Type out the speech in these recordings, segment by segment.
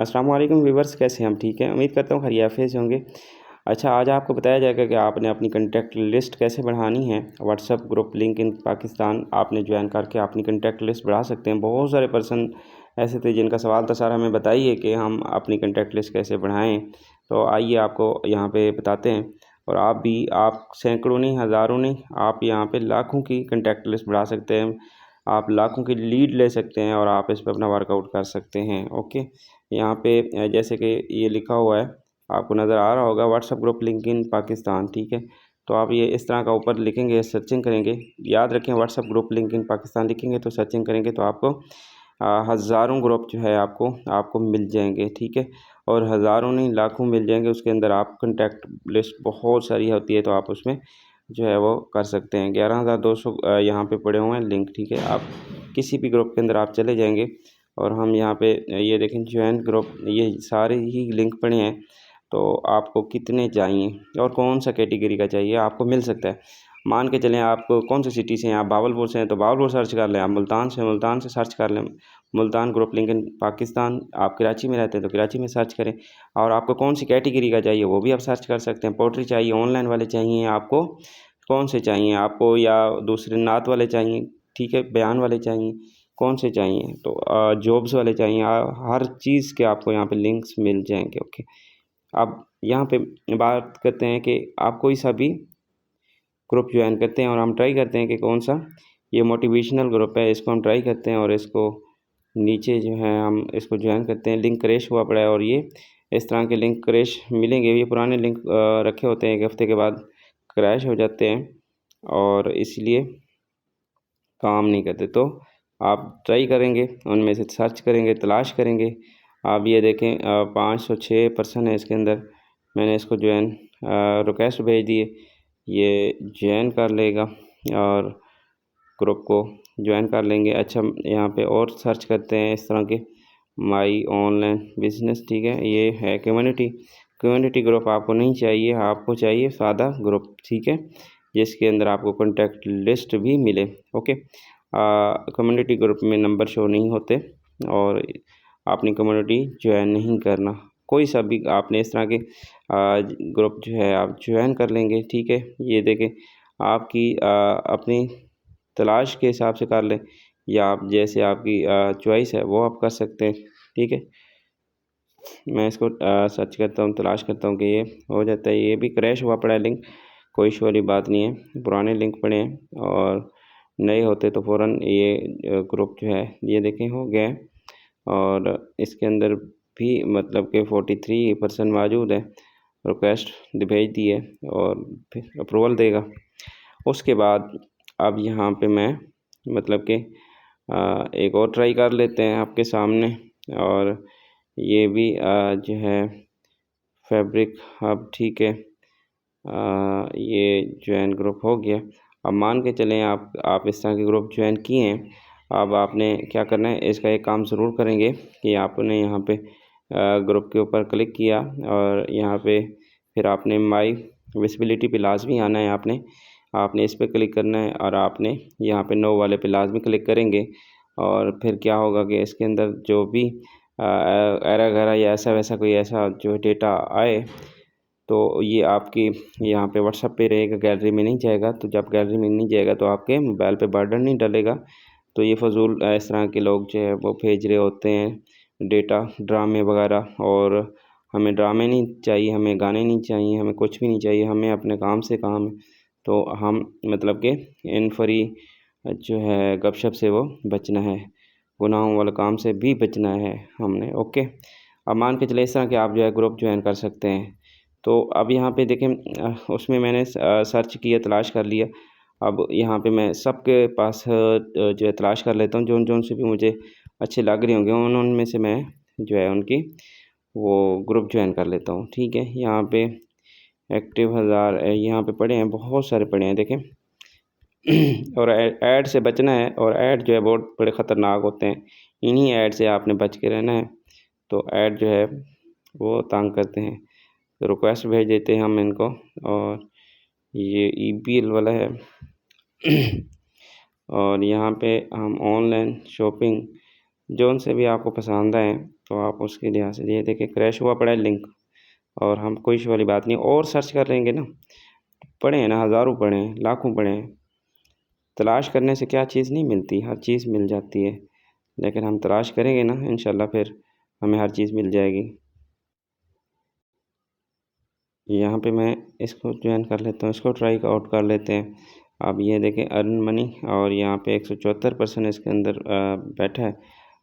अस्सलाम वालेकुम व्यूवर्स, कैसे हैं हम? ठीक हैं, उम्मीद करता हूँ खैरियत से होंगे। अच्छा, आज आपको बताया जाएगा कि आपने अपनी कॉन्टैक्ट लिस्ट कैसे बढ़ानी है। व्हाट्सएप ग्रुप लिंक्डइन पाकिस्तान आपने ज्वाइन करके अपनी कॉन्टैक्ट लिस्ट बढ़ा सकते हैं। बहुत सारे पर्सन ऐसे थे जिनका सवाल था, सर हमें बताइए कि हम अपनी कॉन्टैक्ट लिस्ट कैसे बढ़ाएँ। तो आइए आपको यहाँ पे बताते हैं। और आप सैकड़ों नहीं, हज़ारों नहीं, आप यहाँ पे लाखों की कॉन्टैक्ट लिस्ट बढ़ा सकते हैं। आप लाखों की लीड ले सकते हैं और आप इस पे अपना वर्कआउट कर सकते हैं। ओके, यहाँ पे जैसे कि ये लिखा हुआ है, आपको नज़र आ रहा होगा, व्हाट्सएप ग्रुप लिंक्डइन पाकिस्तान, ठीक है। तो आप ये इस तरह का ऊपर लिखेंगे, सर्चिंग करेंगे। याद रखें, व्हाट्सएप ग्रुप लिंक्डइन पाकिस्तान लिखेंगे तो सर्चिंग करेंगे तो आपको हज़ारों ग्रुप जो है आपको मिल जाएंगे, ठीक है। और हज़ारों नहीं, लाखों मिल जाएंगे। उसके अंदर आप कॉन्टैक्ट लिस्ट बहुत सारी होती है, तो आप उसमें जो है वो कर सकते हैं। 11,200 यहाँ पे पड़े हुए हैं लिंक, ठीक है। आप किसी भी ग्रुप के अंदर आप चले जाएंगे और हम यहाँ पे ये देखें जॉइन ग्रुप, ये सारे ही लिंक पड़े हैं। तो आपको कितने चाहिए और कौन सा कैटेगरी का चाहिए आपको मिल सकता है। मान के चलें आपको कौन सी सिटी से हैं, आप भावलपुर से हैं तो भावलपुर सर्च कर लें। आप मुल्तान से सर्च कर लें, मुल्तान ग्रुप लिंक्डइन पाकिस्तान। आप कराची में रहते हैं तो कराची में सर्च करें। और आपको कौन सी कैटेगरी का चाहिए वो भी आप सर्च कर सकते हैं। पोल्ट्री चाहिए, ऑनलाइन वाले चाहिए आपको, कौन से चाहिए आपको, या दूसरे नात वाले चाहिए, ठीक है, बयान वाले चाहिए, कौन से चाहिए। तो जॉब्स वाले चाहिए, हर चीज़ के आपको यहाँ पे लिंक्स मिल जाएंगे। ओके, अब यहाँ पे बात करते हैं कि आप कोई सा भी ग्रुप ज्वाइन करते हैं और हम ट्राई करते हैं कि कौन सा। ये मोटिवेशनल ग्रुप है, इसको हम ट्राई करते हैं और इसको नीचे जो है हम इसको ज्वाइन करते हैं। लिंक क्रैश हुआ पड़ा है और ये इस तरह के लिंक क्रैश मिलेंगे। ये पुराने लिंक रखे होते हैं, 1 हफ्ते के बाद क्रैश हो जाते हैं और इसलिए काम नहीं करते। तो आप ट्राई करेंगे, उनमें से सर्च करेंगे, तलाश करेंगे। आप ये देखें 506 पर्सन है इसके अंदर। मैंने इसको ज्वाइन रिक्वेस्ट भेज दी है, ये ज्वाइन कर लेगा और ग्रुप को ज्वाइन कर लेंगे। अच्छा, यहाँ पे और सर्च करते हैं इस तरह के माई ऑनलाइन बिजनेस, ठीक है। ये है कम्युनिटी ग्रुप आपको नहीं चाहिए, आपको चाहिए सादा ग्रुप, ठीक है, जिसके अंदर आपको कॉन्टैक्ट लिस्ट भी मिले। ओके, कम्युनिटी ग्रुप में नंबर शो नहीं होते और अपनी कम्युनिटी ज्वाइन नहीं करना। कोई सा भी आपने इस तरह के ग्रुप जो है आप ज्वाइन कर लेंगे, ठीक है। ये देखें, आपकी अपनी तलाश के हिसाब से कर लें या आप जैसे आपकी चॉइस है वो आप कर सकते हैं, ठीक है। मैं इसको सर्च करता हूँ, तलाश करता हूँ कि ये हो जाता है। ये भी क्रैश हुआ पड़ा है लिंक, कोई इशू वाली बात नहीं है। पुराने लिंक पड़े हैं और नए होते तो फ़ौरन ये ग्रुप जो है ये देखें हो गया है। और इसके अंदर भी मतलब कि 43% मौजूद है। रिक्वेस्ट भेज दी है और फिर अप्रूवल देगा। उसके बाद अब यहाँ पे मैं मतलब कि एक और ट्राई कर लेते हैं आपके सामने। और ये भी जो है फैब्रिक हब, ठीक है। ये ज्वाइन ग्रुप हो गया। अब मान के चलें आप इस तरह के ग्रुप ज्वाइन किए हैं। अब आपने क्या करना है, इसका एक काम ज़रूर करेंगे कि आपने यहाँ पे ग्रुप के ऊपर क्लिक किया और यहाँ पे फिर आपने माई विजिबिलिटी पे लाजमी आना है। आपने इस पर क्लिक करना है और आपने यहाँ पे नो वाले पे लाजमी क्लिक करेंगे। और फिर क्या होगा कि इसके अंदर जो भी एरर वगैरह या ऐसा वैसा कोई ऐसा जो डेटा आए तो ये आपकी यहाँ पे व्हाट्सएप पे रहेगा, गैलरी में नहीं जाएगा। तो जब गैलरी में नहीं जाएगा तो आपके मोबाइल पे बर्डन नहीं डलेगा। तो ये फजूल इस तरह के लोग जो है वो भेज रहे होते हैं डेटा, ड्रामे वगैरह। और हमें ड्रामे नहीं चाहिए, हमें गाने नहीं चाहिए, हमें कुछ भी नहीं चाहिए, हमें अपने काम से काम है। तो हम मतलब कि इन फ्री जो है गपशप से वो बचना है, गुनाहों वाले काम से भी बचना है हमने। ओके, अब मान के चले इस तरह कि आप जो है ग्रुप ज्वाइन कर सकते हैं। तो अब यहाँ पे देखें उसमें मैंने सर्च किया, तलाश कर लिया। अब यहाँ पे मैं सबके पास जो है तलाश कर लेता हूँ, जोन जोन से भी मुझे अच्छे लग रहे होंगे उन उनमें से मैं जो है उनकी वो ग्रुप ज्वाइन कर लेता हूँ, ठीक है। यहाँ पे एक्टिव 1000 यहाँ पे पड़े हैं, बहुत सारे पड़े हैं देखें। और ऐड से बचना है, और ऐड जो है बहुत बड़े ख़तरनाक होते हैं, इन्हीं ऐड से आपने बच के रहना है। तो ऐड जो है वो तंग करते हैं, तो रिक्वेस्ट भेज देते हैं हम इनको। और ये ईपीएल वाला है। और यहाँ पे हम ऑनलाइन शॉपिंग जोन से भी आपको पसंद आए तो आप उसके लिहाज से ये देखिए क्रैश हुआ पड़ा है लिंक, और हम कोई इशू वाली बात नहीं, और सर्च कर लेंगे ना, पड़े हैं ना, हज़ारों पड़े हैं, लाखों पड़े हैं। तलाश करने से क्या चीज़ नहीं मिलती, हर चीज़ मिल जाती है। लेकिन हम तलाश करेंगे ना, इंशाल्लाह फिर हमें हर चीज़ मिल जाएगी। यहाँ पे मैं इसको ज्वाइन कर लेता हूँ, इसको ट्राई आउट कर लेते हैं। अब ये देखें अर्न मनी, और यहाँ पे 174% इसके अंदर बैठा है।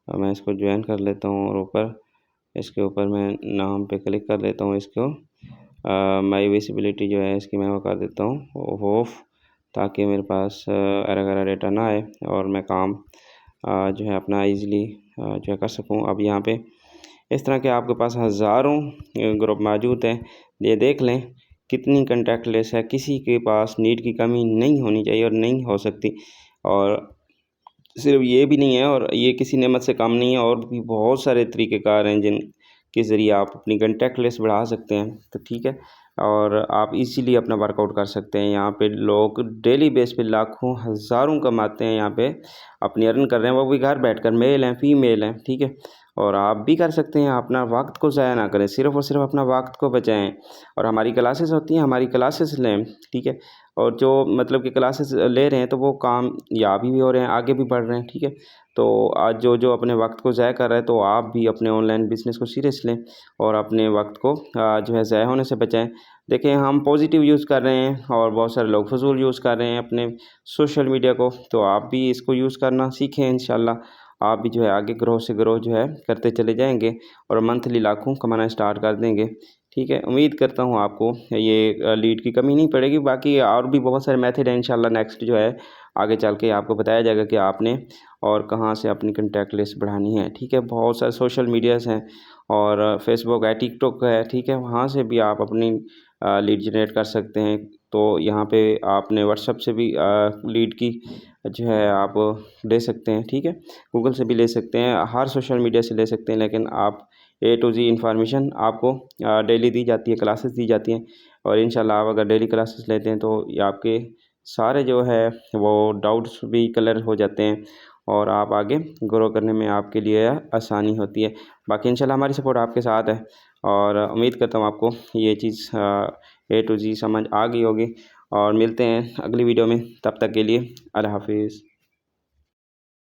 और मैं इसको ज्वाइन कर लेता हूँ, और ऊपर इसके ऊपर मैं नाम पे क्लिक कर लेता हूँ। इसको माई विजिबिलिटी जो है इसकी मैं वो कर देता हूँ ऑफ, ताकि मेरे पास एरर डेटा ना आए और मैं काम जो है अपना ईज़िली जो है कर सकूँ। अब यहाँ पे इस तरह के आपके पास हज़ारों ग्रुप मौजूद हैं। ये देख लें कितनी कॉन्टैक्ट लिस्ट है, किसी के पास नीड की कमी नहीं होनी चाहिए और नहीं हो सकती। और सिर्फ ये भी नहीं है, और ये किसी नेमत से कम नहीं है, और भी बहुत सारे तरीक़ेकार हैं जिनके ज़रिए आप अपनी कॉन्टैक्ट लिस्ट बढ़ा सकते हैं। तो ठीक है, और आप इजीली अपना वर्कआउट कर सकते हैं। यहाँ पे लोग डेली बेस पे लाखों हज़ारों कमाते हैं, यहाँ पे अपनी अर्न कर रहे हैं, वो भी घर बैठकर, मेल हैं फीमेल हैं, ठीक है। और आप भी कर सकते हैं, अपना वक्त को ज़ाया ना करें, सिर्फ़ और सिर्फ अपना वक्त को बचाएं। और हमारी क्लासेस होती हैं, हमारी क्लासेस लें, ठीक है। और जो मतलब कि क्लासेस ले रहे हैं तो वो कामयाब भी हो रहे हैं, आगे भी बढ़ रहे हैं, ठीक है। तो आज जो जो अपने वक्त को ज़ाया कर रहा है, तो आप भी अपने ऑनलाइन बिज़नेस को सीरियस लें और अपने वक्त को जो है ज़ाया होने से बचाएं। देखें हम पॉजिटिव यूज़ कर रहे हैं और बहुत सारे लोग फजूल यूज़ कर रहे हैं अपने सोशल मीडिया को, तो आप भी इसको यूज़ करना सीखें। इंशाल्लाह आप भी जो है आगे ग्रो से ग्रो जो है करते चले जाएंगे और मंथली लाखों कमाना स्टार्ट कर देंगे, ठीक है। उम्मीद करता हूँ आपको ये लीड की कमी नहीं पड़ेगी। बाकी और भी बहुत सारे मेथड हैं, इंशाल्लाह नेक्स्ट जो है आगे चल के आपको बताया जाएगा कि आपने और कहाँ से अपनी कॉन्टैक्ट लिस्ट बढ़ानी है, ठीक है। बहुत सारे सोशल मीडियाज़ हैं, और फेसबुक है, टिकटॉक है, ठीक है, वहाँ से भी आप अपनी लीड जनरेट कर सकते हैं। तो यहाँ पे आपने व्हाट्सएप से भी लीड की जो है आप ले सकते हैं, ठीक है। गूगल से भी ले सकते हैं, हर सोशल मीडिया से ले सकते हैं, लेकिन आप ए टू जी इन्फॉर्मेशन आपको डेली दी जाती है, क्लासेस दी जाती हैं। और इंशाल्लाह आप अगर डेली क्लासेस लेते हैं तो ये आपके सारे जो है वो डाउट्स भी क्लियर हो जाते हैं, और आप आगे ग्रो करने में आपके लिए आसानी होती है। बाकी इंशाल्लाह हमारी सपोर्ट आपके साथ है, और उम्मीद करता हूँ आपको ये चीज़ ए टू जी समझ आ गई होगी। और मिलते हैं अगली वीडियो में, तब तक के लिए अल्लाह हाफिज़।